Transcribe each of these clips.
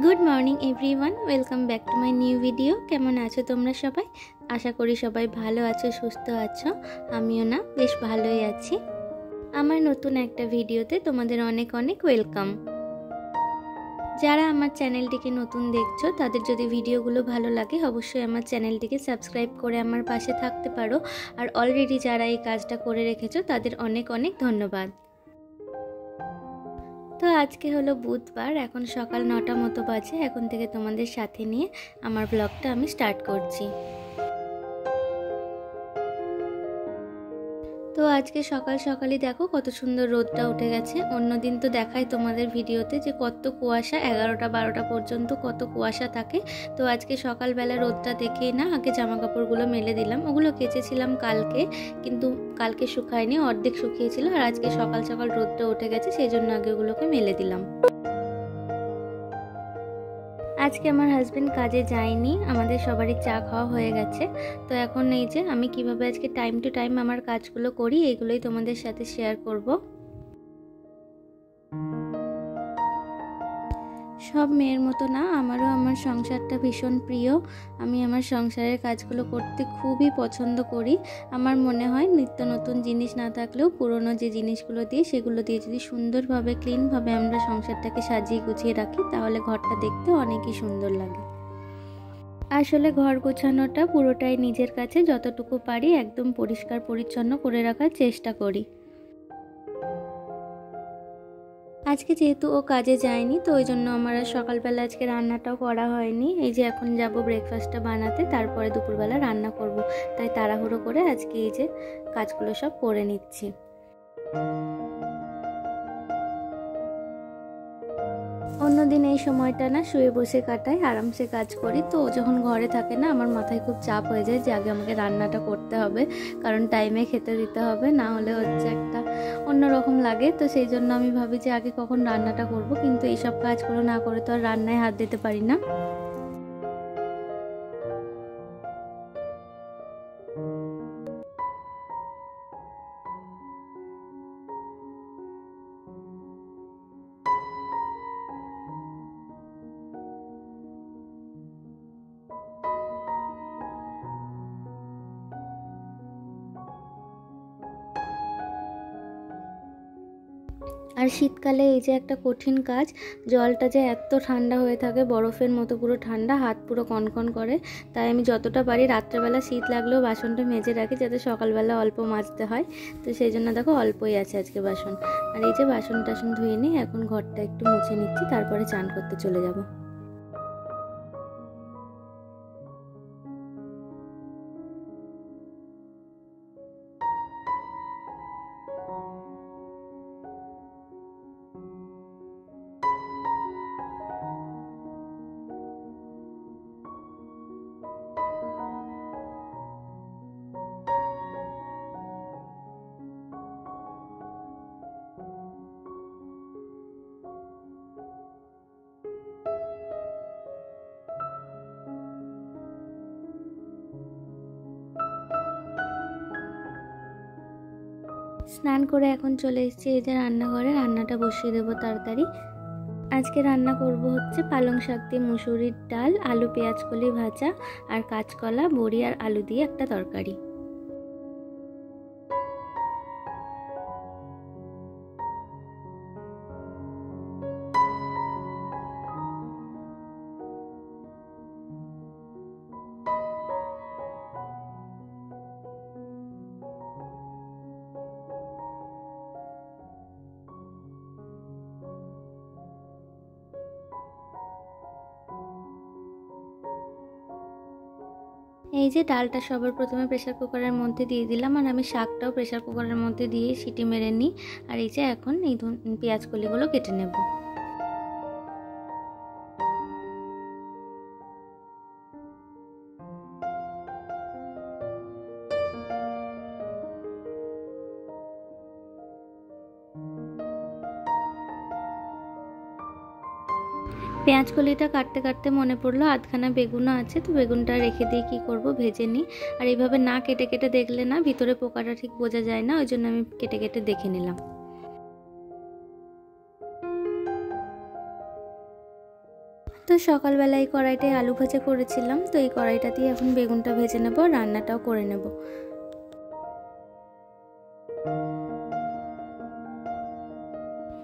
Good morning everyone, welcome back to my new video. কেমন আছো তোমরা সবাই? আশা করি সবাই ভালো আছো, সুস্থ আছো। আমিও না বেশ ভালোই আছি। আমার নতুন একটা ভিডিওতে তোমাদের অনেক অনেক ওয়েলকাম। যারা আমার চ্যানেলটিকে নতুন দেখছো তাদের যদি ভিডিওগুলো ভালো লাগে অবশ্যই আমার চ্যানেলটিকে সাবস্ক্রাইব করে আমার পাশে থাকতে পারো। আর অলরেডি যারা এই কাজটা করে রেখেছো তাদের অনেক অনেক ধন্যবাদ। তো আজকে হলো বুধবার, এখন সকাল 9টা মতো বাজে। এখন থেকে তোমাদের সাথে নিয়ে আমার ব্লগটা আমি স্টার্ট করছি। তো আজকে সকাল সকালই দেখো কত সুন্দর রোদটা উঠে গেছে। অন্যদিন তো দেখাই তোমাদের ভিডিওতে যে কত কুয়াশা, 11টা 12টা পর্যন্ত কত কুয়াশা থাকে। তো আজকে সকালবেলা রোদটা দেখেই না আগে জামা কাপড়গুলো মেলে দিলাম। ওগুলো কেচেছিলাম কালকে, কিন্তু কালকে শুকায়নি, অর্ধেক শুকিয়েছিল। আর আজকে সকাল সকাল রোদটা উঠে গেছে, সেই জন্য আগে ওগুলোকে মেলে দিলাম। আজকে আমার হাজবেন্ড কাজে যায়নি, আমাদের সবারই চা খাওয়া হয়ে গেছে। তো এখন এই যে আমি কিভাবে আজকে টাইম টু টাইম আমার কাজগুলো করি এইগুলোই তোমাদের সাথে শেয়ার করব। সব মেয়ের মতো না, আমারও আমার সংসারটা ভীষণ প্রিয়। আমি আমার সংসারের কাজগুলো করতে খুবই পছন্দ করি। আমার মনে হয় নিত্য নতুন জিনিস না থাকলেও পুরনো যে জিনিসগুলো দিয়ে সেগুলো দিয়ে যদি সুন্দরভাবে ক্লিনভাবে আমরা সংসারটাকে সাজিয়ে গুছিয়ে রাখি তাহলে ঘরটা দেখতে অনেকই সুন্দর লাগে। আসলে ঘর গোছানোটা পুরোটাই নিজের কাছে, যতটুকু পারি একদম পরিষ্কার পরিচ্ছন্ন করে রাখার চেষ্টা করি। আজকে যেহেতু ও কাজে যায়নি তো ওই জন্য আমার আর সকালবেলা আজকে রান্নাটাও করা হয়নি। এই যে এখন যাব ব্রেকফাস্টটা বানাতে, তারপরে দুপুরবেলা রান্না করব। তাই তাড়াহুড়ো করে আজকে এই যে কাজগুলো সব করে নিচ্ছি। অন্যদিন এই সময়টা না শুয়ে বসে কাটাই, আরামসে কাজ করি। তো যখন ঘরে থাকে না আমার মাথায় খুব চাপ হয়ে যায় যে আগে আমাকে রান্নাটা করতে হবে, কারণ টাইমে খেতে দিতে হবে, না হলে হচ্ছে একটা অন্যরকম লাগে। তো সেই জন্য আমি ভাবি যে আগে কখন রান্নাটা করব, কিন্তু এইসব কাজগুলো না করে তো আর রান্নায় হাত দিতে পারি না। আর শীতকালে এই যে একটা কঠিন কাজ, জলটা যে এত ঠান্ডা হয়ে থাকে, বরফের মতো পুরো ঠান্ডা, হাত পুরো কনকন করে। তাই আমি যতটা পারি রাত্রেবেলা শীত লাগলেও বাসনটা মেজে রাখি যাতে সকালবেলা অল্প মাজতে হয়। তো সেই জন্য দেখো অল্পই আছে আজকে বাসন। আর এই যে বাসন টাসন ধুয়ে নিই, এখন ঘরটা একটু মুছে নিচ্ছি, তারপরে চান করতে চলে যাব। স্নান করে এখন চলে এসেছি এই যে রান্নাঘরে, রান্নাটা বসিয়ে দেবো তাড়াতাড়ি। আজকে রান্না করব হচ্ছে পালং শাক দিয়ে মুসুরির ডাল, আলু পেঁয়াজ কলি ভাজা, আর কাঁচকলা বড়ি আর আলু দিয়ে একটা তরকারি। এই যে ডালটা সবার প্রথমে প্রেসার কুকারের মধ্যে দিয়ে দিলাম, আর আমি শাকটাও প্রেসার কুকারের মধ্যে দিয়ে সিটি মেরে নিই। আর এই যে এখন এই পেঁয়াজ কলিগুলো কেটে নেব। পেঁয়াজ কলিটা কাটতে কাটতে মনে পড়লো আধখানা বেগুনও আছে, তো বেগুনটা রেখে দিয়ে কি করব, ভেজে নিই। আর এইভাবে না কেটে কেটে দেখলে না ভিতরে পোকাটা ঠিক বোঝা যায় না, ওই জন্য আমি কেটে কেটে দেখে নিলাম। তো সকালবেলা এই কড়াইটায় আলু ভাজা করেছিলাম, তো এই কড়াইটাতেই এখন বেগুনটা ভেজে নেব, রান্নাটাও করে নেব।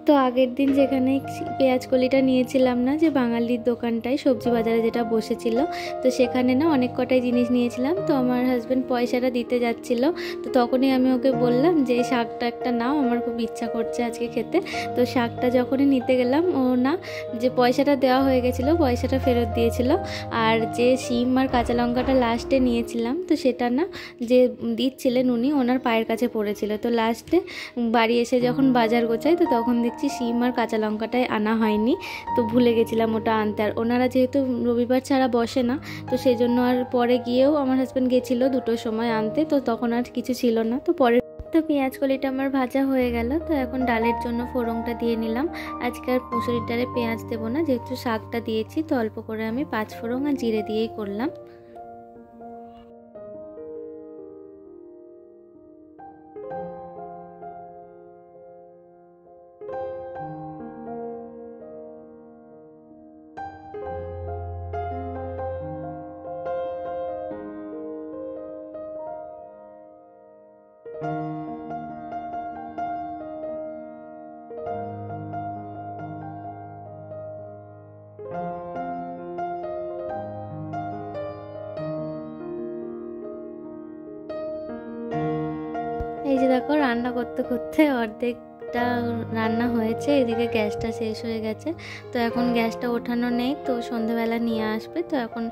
তো আগের দিন যেখানে পেঁয়াজ কলিটা নিয়েছিলাম না, যে বাঙালির দোকানটায় সবজি বাজারে যেটা বসেছিল, তো সেখানে না অনেক কটাই জিনিস নিয়েছিলাম। তো আমার হাজব্যান্ড পয়সাটা দিতে যাচ্ছিল, তো তখনই আমি ওকে বললাম যে এই শাকটা একটা নাও, আমার খুব ইচ্ছা করছে আজকে খেতে। তো শাকটা যখনই নিতে গেলাম, ও না যে পয়সাটা দেওয়া হয়ে গেছিলো, পয়সাটা ফেরত দিয়েছিল। আর যে শিম আর কাঁচা লঙ্কাটা লাস্টে নিয়েছিলাম, তো সেটা না যে দিচ্ছিলেন উনি, ওনার পায়ের কাছে পড়েছিল। তো লাস্টে বাড়ি এসে যখন বাজার গোছাই, তো তখন দেখছি শিম আর কাঁচা লঙ্কাটাই আনা হয়নি, তো ভুলে গেছিলাম ওটা আনতে। আর ওনারা যেহেতু রবিবার ছাড়া বসে না, তো সেই জন্য আর পরে গিয়েও আমার হাজব্যান্ড গেছিলো 2টোর সময় আনতে, তো তখন আর কিছু ছিল না। তো পরে তো পেঁয়াজ কলিটা আমার ভাজা হয়ে গেল। তো এখন ডালের জন্য ফোড়নটা দিয়ে নিলাম। আজকে আর মুসুরির ডালে পেঁয়াজ দেবো না, যেহেতু শাকটা দিয়েছি, তো অল্প করে আমি 5 ফোড়ন আর জিরে দিয়েই করলাম। এই যে দেখো, রান্না করতে করতে অর্ধেকটা রান্না হয়েছে, এদিকে গ্যাসটা শেষ হয়ে গেছে। তো এখন গ্যাসটা ওঠানো নেই, তো সন্ধ্যাবেলা নিয়ে আসবে। তো এখন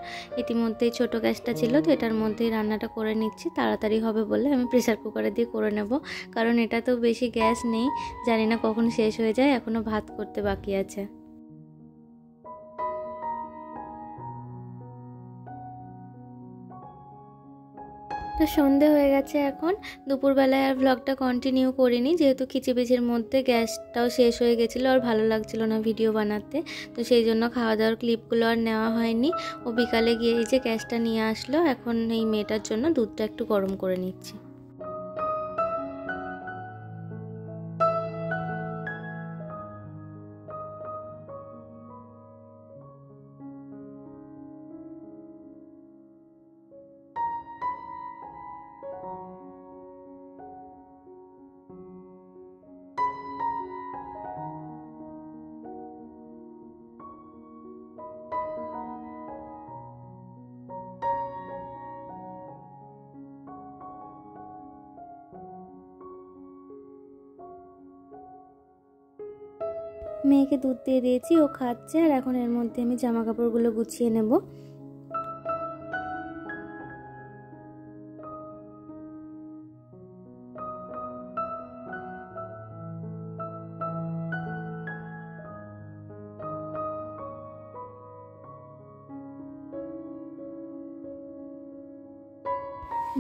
ইতিমধ্যেই ছোট গ্যাসটা ছিল, তো এটার মধ্যেই রান্নাটা করে নিচ্ছি, তাড়াতাড়ি হবে বলে আমি প্রেসার কুকারে দিয়ে করে নেব, কারণ এটা তো বেশি গ্যাস নেই, জানি না কখন শেষ হয়ে যায়, এখনও ভাত করতে বাকি আছে। তো সন্ধে হয়ে গেছে এখন। দুপুরবেলায় আর ব্লগটা কন্টিনিউ করিনি, যেহেতু খিচিবিচির মধ্যে গ্যাসটাও শেষ হয়ে গেছিলো আর ভালো লাগছিল না ভিডিও বানাতে, তো সেই জন্য খাওয়া দাওয়ার ক্লিপগুলো আর নেওয়া হয়নি। ও বিকালে গিয়ে এই যে গ্যাসটা নিয়ে আসলো, এখন এই মেয়েটার জন্য দুধটা একটু গরম করে নিচ্ছি। মেয়েকে দুধ দিয়ে দিয়েছি, ও খাচ্ছে। আর এখন এর মধ্যে আমি জামা কাপড়গুলো গুছিয়ে নেব।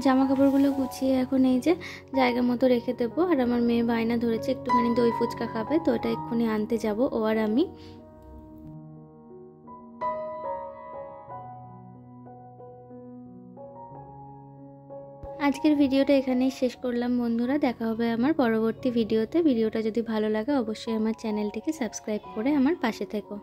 জামা কাপড়গুলো গুছিয়ে এখন এই যে জায়গা মতো রেখে দেবো। আর আমার মেয়ে বায়না ধরেছে একটুখানি দই ফুচকা খাবে, তো ওটা এক্ষুনি আনতে যাব ও আর আমি। আজকের ভিডিওটা এখানেই শেষ করলাম বন্ধুরা, দেখা হবে আমার পরবর্তী ভিডিওতে। ভিডিওটা যদি ভালো লাগে অবশ্যই আমার চ্যানেলটিকে সাবস্ক্রাইব করে আমার পাশে থেকো।